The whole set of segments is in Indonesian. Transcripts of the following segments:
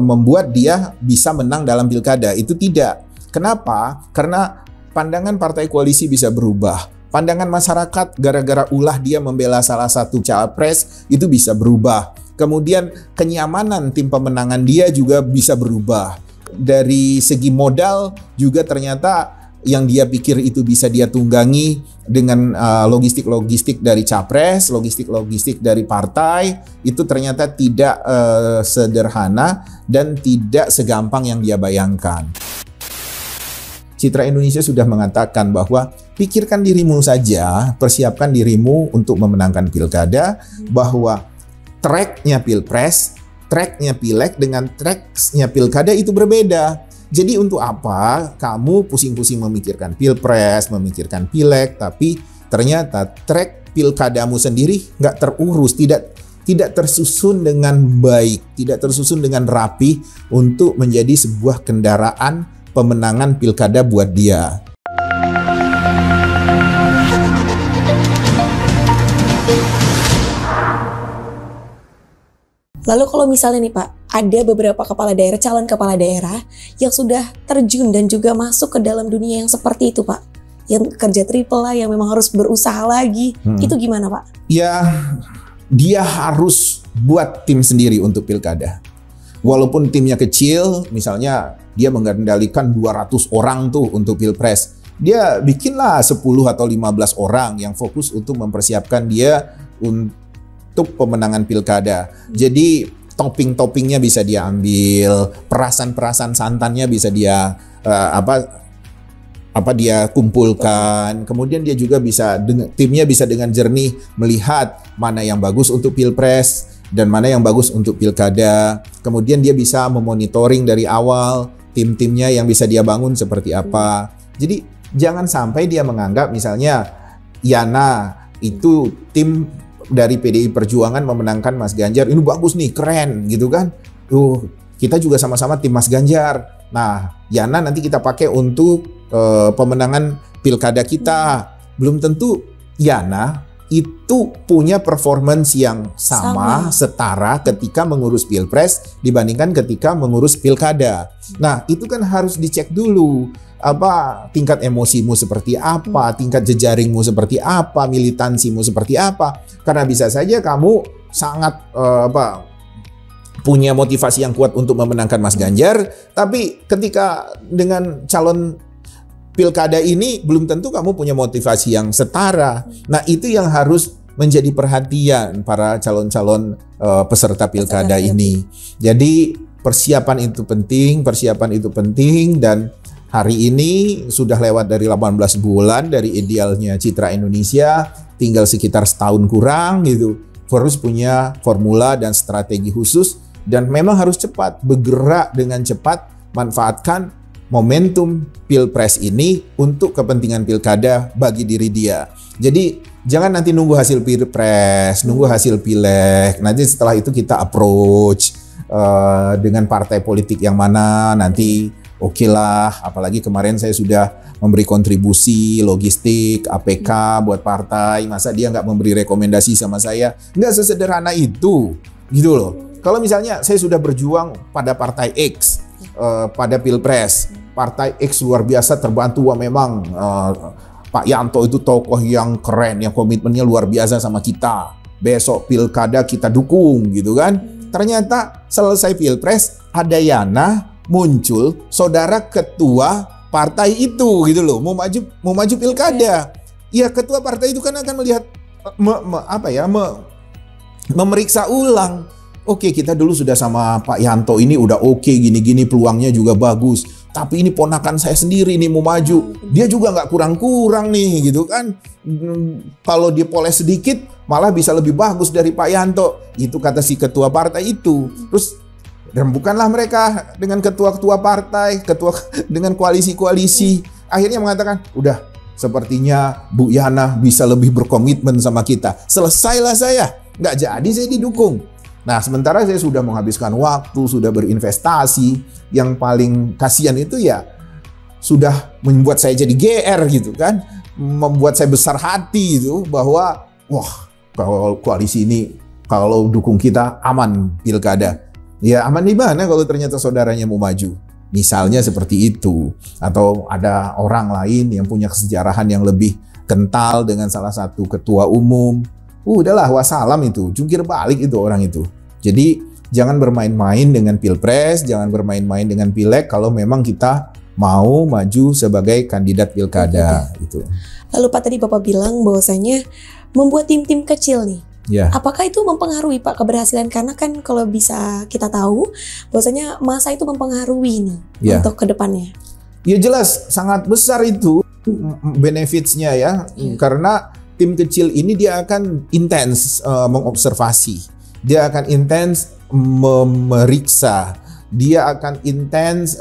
membuat dia bisa menang dalam pilkada. Itu tidak. Kenapa? Karena pandangan partai koalisi bisa berubah. Pandangan masyarakat gara-gara ulah dia membela salah satu capres itu bisa berubah. Kemudian kenyamanan tim pemenangan dia juga bisa berubah. Dari segi modal juga ternyata yang dia pikir itu bisa dia tunggangi dengan logistik-logistik dari capres, logistik-logistik dari partai, itu ternyata tidak sederhana dan tidak segampang yang dia bayangkan. Citra Indonesia sudah mengatakan bahwa pikirkan dirimu saja, persiapkan dirimu untuk memenangkan pilkada, bahwa tracknya pilpres, tracknya pileg dengan tracknya pilkada itu berbeda. Jadi untuk apa kamu pusing-pusing memikirkan pilpres, memikirkan pileg, tapi ternyata track pilkadamu sendiri nggak terurus, tidak tersusun dengan baik, tidak tersusun dengan rapi untuk menjadi sebuah kendaraan pemenangan pilkada buat dia. Lalu kalau misalnya nih Pak, ada beberapa kepala daerah, calon kepala daerah yang sudah terjun dan juga masuk ke dalam dunia yang seperti itu Pak, yang kerja triple lah, yang memang harus berusaha lagi, itu gimana Pak? Ya, dia harus buat tim sendiri untuk pilkada. Walaupun timnya kecil, misalnya dia mengendalikan 200 orang tuh untuk pilpres, dia bikinlah 10 atau 15 orang yang fokus untuk mempersiapkan dia untuk pemenangan pilkada. Jadi topping-toppingnya bisa dia ambil, perasan-perasan santannya bisa dia dia kumpulkan. Kemudian dia juga bisa timnya bisa dengan jernih melihat mana yang bagus untuk pilpres dan mana yang bagus untuk pilkada. Kemudian dia bisa memonitoring dari awal tim-timnya yang bisa dia bangun seperti apa. Jadi jangan sampai dia menganggap misalnya Yana itu tim dari PDI Perjuangan memenangkan Mas Ganjar, ini bagus nih, keren gitu kan. Kita juga sama-sama tim Mas Ganjar. Nah, Yana nanti kita pakai untuk pemenangan pilkada kita. Belum tentu Yana itu punya performance yang sama, setara ketika mengurus pilpres dibandingkan ketika mengurus pilkada. Nah, itu kan harus dicek dulu. Tingkat emosimu seperti apa, tingkat jejaringmu seperti apa, militansimu seperti apa. Karena bisa saja kamu sangat punya motivasi yang kuat untuk memenangkan Mas Ganjar, tapi ketika dengan calon pilkada ini belum tentu kamu punya motivasi yang setara. Nah, itu yang harus menjadi perhatian para calon-calon peserta pilkada ini. Jadi persiapan itu penting dan hari ini sudah lewat dari 18 bulan dari idealnya Citra Indonesia, tinggal sekitar setahun kurang gitu. Harus punya formula dan strategi khusus dan memang harus cepat, bergerak dengan cepat, manfaatkan momentum pilpres ini untuk kepentingan pilkada bagi diri dia. Jadi jangan nanti nunggu hasil pilpres, nunggu hasil pileg, nanti setelah itu kita approach dengan partai politik yang mana nanti oke lah, apalagi kemarin saya sudah memberi kontribusi logistik, APK buat partai, masa dia nggak memberi rekomendasi sama saya? Nggak sesederhana itu, gitu loh. Kalau misalnya saya sudah berjuang pada partai X, pada pilpres, partai X luar biasa terbantu, memang Pak Yanto itu tokoh yang keren, yang komitmennya luar biasa sama kita. Besok pilkada kita dukung, gitu kan? Ternyata selesai pilpres, ada Yana muncul saudara ketua partai itu gitu loh, mau maju pilkada. Ya ketua partai itu kan akan melihat memeriksa ulang. Oke, kita dulu sudah sama Pak Yanto ini udah oke, gini-gini peluangnya juga bagus. Tapi ini ponakan saya sendiri nih mau maju. Dia juga nggak kurang-kurang nih gitu kan. Kalau dipoles sedikit malah bisa lebih bagus dari Pak Yanto. Itu kata si ketua partai itu. Terus rembukanlah mereka dengan ketua-ketua partai, dengan koalisi-koalisi. Akhirnya mengatakan, udah sepertinya Bu Yana bisa lebih berkomitmen sama kita. Selesailah saya, nggak jadi saya didukung. Nah, sementara saya sudah menghabiskan waktu, sudah berinvestasi. Yang paling kasihan itu ya sudah membuat saya jadi GR gitu kan. Membuat saya besar hati itu bahwa wah, kalau koalisi ini kalau dukung kita aman pilkada. Ya aman di mana kalau ternyata saudaranya mau maju? Misalnya seperti itu. Atau ada orang lain yang punya kesejarahan yang lebih kental dengan salah satu ketua umum. Udahlah wassalam itu, jungkir balik itu orang itu. Jadi jangan bermain-main dengan pilpres, jangan bermain-main dengan pileg kalau memang kita mau maju sebagai kandidat pilkada itu. Lalu Pak tadi Bapak bilang bahwasanya membuat tim-tim kecil nih. Ya. Apakah itu mempengaruhi Pak keberhasilan? Karena kan kalau bisa kita tahu bahwasanya masa itu mempengaruhi nih untuk kedepannya. Ya jelas sangat besar itu benefitsnya ya. Karena tim kecil ini dia akan intens mengobservasi, dia akan intens memeriksa, dia akan intens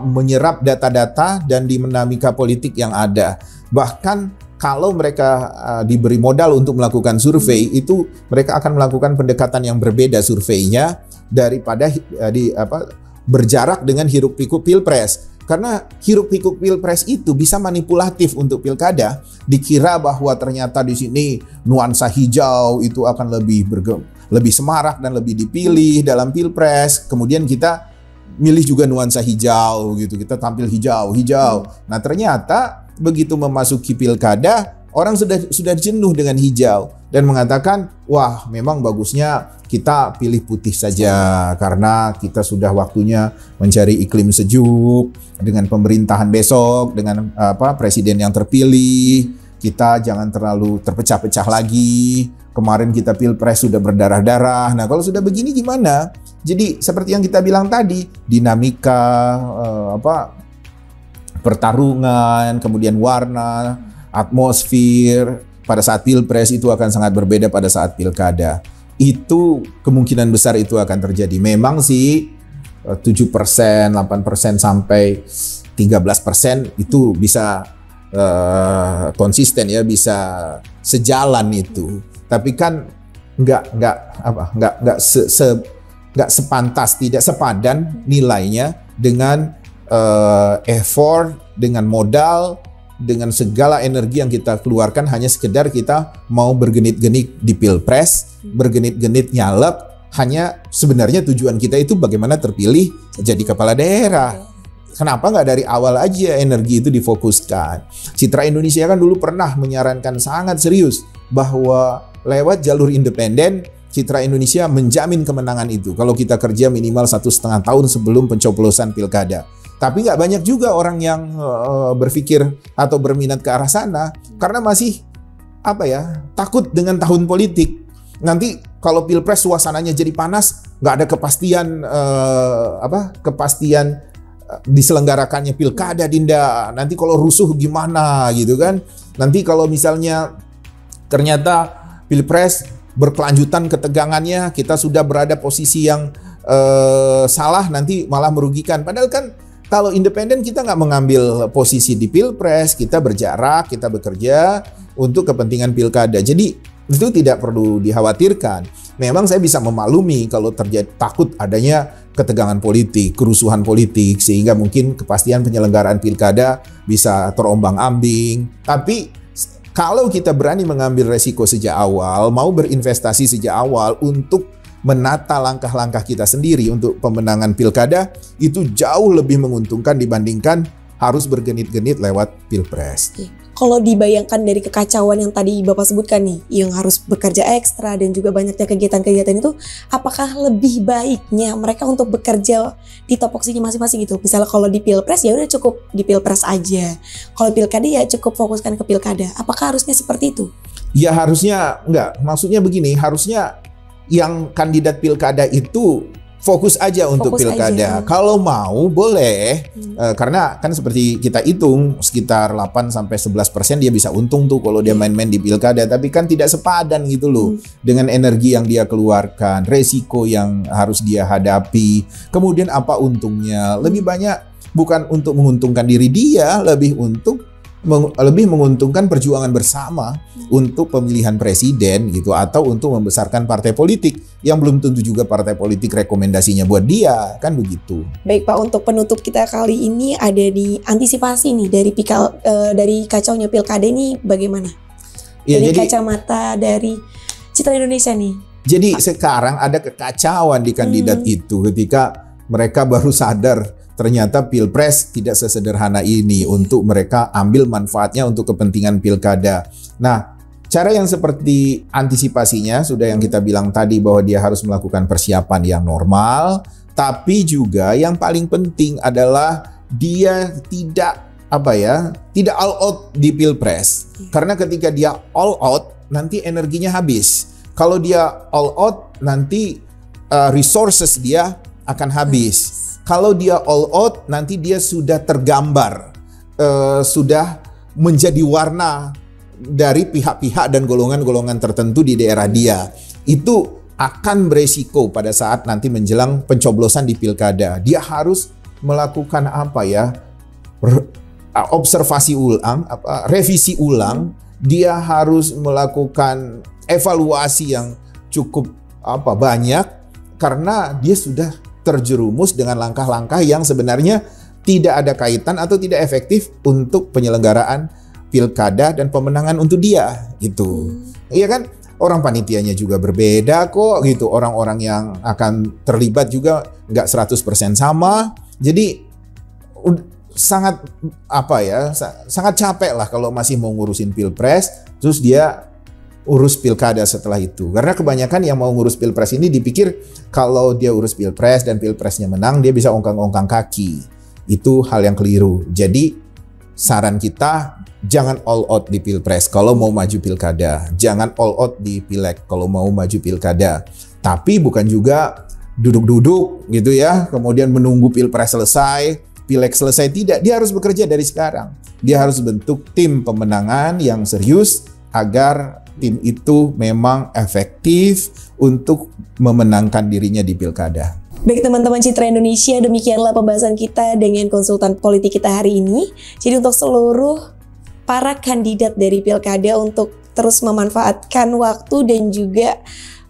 menyerap data-data dan dinamika politik yang ada. Bahkan kalau mereka diberi modal untuk melakukan survei, itu mereka akan melakukan pendekatan yang berbeda surveinya daripada berjarak dengan hiruk-pikuk pilpres. Karena hiruk-pikuk pilpres itu bisa manipulatif untuk pilkada. Dikira bahwa ternyata di sini nuansa hijau itu akan lebih semarak dan lebih dipilih dalam pilpres. Kemudian kita milih juga nuansa hijau gitu. Kita tampil hijau. Nah ternyata begitu memasuki pilkada, orang sudah jenuh dengan hijau dan mengatakan, wah memang bagusnya kita pilih putih saja karena kita sudah waktunya mencari iklim sejuk dengan pemerintahan besok, dengan presiden yang terpilih. Kita jangan terlalu terpecah-pecah lagi. Kemarin kita pilpres sudah berdarah-darah. Nah kalau sudah begini gimana? Jadi seperti yang kita bilang tadi, dinamika pertarungan, kemudian warna, atmosfer pada saat pilpres itu akan sangat berbeda pada saat pilkada. Itu kemungkinan besar itu akan terjadi. Memang sih 7%, 8% sampai 13% itu bisa konsisten ya, bisa sejalan itu. Tapi kan nggak sepantas, tidak sepadan nilainya dengan effort, dengan modal, dengan segala energi yang kita keluarkan hanya sekedar kita mau bergenit-genit di pilpres, bergenit-genit nyalek, hanya sebenarnya tujuan kita itu bagaimana terpilih jadi kepala daerah. Kenapa nggak dari awal aja energi itu difokuskan? Citra Indonesia kan dulu pernah menyarankan sangat serius bahwa lewat jalur independen, Citra Indonesia menjamin kemenangan itu kalau kita kerja minimal 1,5 tahun sebelum pencoblosan pilkada. Tapi nggak banyak juga orang yang berpikir atau berminat ke arah sana karena masih takut dengan tahun politik. Nanti kalau pilpres suasananya jadi panas, nggak ada kepastian diselenggarakannya pilkada, Dinda. Nanti kalau rusuh gimana gitu kan? Nanti kalau misalnya ternyata pilpres berkelanjutan ketegangannya, kita sudah berada posisi yang salah, nanti malah merugikan. Padahal kan kalau independen kita nggak mengambil posisi di pilpres, kita berjarak, kita bekerja untuk kepentingan pilkada. Jadi itu tidak perlu dikhawatirkan. Memang saya bisa memaklumi kalau terjadi takut adanya ketegangan politik, kerusuhan politik, sehingga mungkin kepastian penyelenggaraan pilkada bisa terombang-ambing. Tapi kalau kita berani mengambil resiko sejak awal, mau berinvestasi sejak awal untuk menata langkah-langkah kita sendiri untuk pemenangan pilkada, itu jauh lebih menguntungkan dibandingkan harus bergenit-genit lewat pilpres. Kalau dibayangkan dari kekacauan yang tadi Bapak sebutkan nih, yang harus bekerja ekstra dan juga banyaknya kegiatan-kegiatan itu, apakah lebih baiknya mereka untuk bekerja di topoksinya masing-masing gitu? Misalnya kalau di pilpres ya udah cukup di pilpres aja. Kalau pilkada ya cukup fokuskan ke pilkada. Apakah harusnya seperti itu? Ya harusnya enggak. Maksudnya begini, harusnya yang kandidat pilkada itu fokus aja untuk pilkada. Kalau mau boleh, karena kan seperti kita hitung sekitar 8-11% dia bisa untung tuh kalau dia main-main di pilkada. Tapi kan tidak sepadan gitu loh dengan energi yang dia keluarkan, resiko yang harus dia hadapi. Kemudian apa untungnya? Lebih banyak bukan untuk menguntungkan diri dia, lebih menguntungkan perjuangan bersama untuk pemilihan presiden gitu, atau untuk membesarkan partai politik yang belum tentu juga partai politik rekomendasinya buat dia, kan begitu. Baik Pak, untuk penutup kita kali ini ada di antisipasi nih dari kacaunya pilkada ini bagaimana? Ya, dari kacamata dari Citra Indonesia nih. Jadi sekarang ada kekacauan di kandidat itu ketika mereka baru sadar ternyata pilpres tidak sesederhana ini untuk mereka ambil manfaatnya untuk kepentingan pilkada. Nah, cara yang seperti antisipasinya sudah yang kita bilang tadi bahwa dia harus melakukan persiapan yang normal, tapi juga yang paling penting adalah dia tidak tidak all out di pilpres. Karena ketika dia all out, nanti energinya habis. Kalau dia all out, nanti resources dia akan habis. Kalau dia all out, nanti dia sudah tergambar, sudah menjadi warna dari pihak-pihak dan golongan-golongan tertentu di daerah dia. Itu akan beresiko pada saat nanti menjelang pencoblosan di pilkada. Dia harus melakukan observasi ulang, revisi ulang. Dia harus melakukan evaluasi yang cukup banyak karena dia sudah terjerumus dengan langkah-langkah yang sebenarnya tidak ada kaitan atau tidak efektif untuk penyelenggaraan pilkada dan pemenangan untuk dia gitu. Iya kan? Orang panitianya juga berbeda kok gitu. Orang-orang yang akan terlibat juga nggak 100% sama. Jadi sangat sangat capek lah kalau masih mau ngurusin pilpres terus dia urus pilkada setelah itu. Karena kebanyakan yang mau ngurus pilpres ini dipikir kalau dia urus pilpres dan pilpresnya menang dia bisa ongkang-ongkang kaki. Itu hal yang keliru. Jadi saran kita jangan all out di pilpres kalau mau maju pilkada. Jangan all out di pileg kalau mau maju pilkada. Tapi bukan juga duduk-duduk gitu ya, kemudian menunggu pilpres selesai, pileg selesai. Tidak, dia harus bekerja dari sekarang. Dia harus bentuk tim pemenangan yang serius agar tim itu memang efektif untuk memenangkan dirinya di pilkada. Baik teman-teman Citra Indonesia, demikianlah pembahasan kita dengan konsultan politik kita hari ini. Jadi untuk seluruh para kandidat dari pilkada untuk terus memanfaatkan waktu dan juga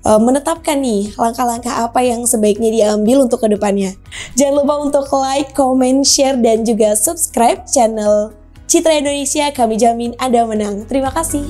menetapkan nih langkah-langkah apa yang sebaiknya diambil untuk kedepannya. Jangan lupa untuk like, comment, share, dan juga subscribe channel Citra Indonesia. Kami jamin Anda menang. Terima kasih.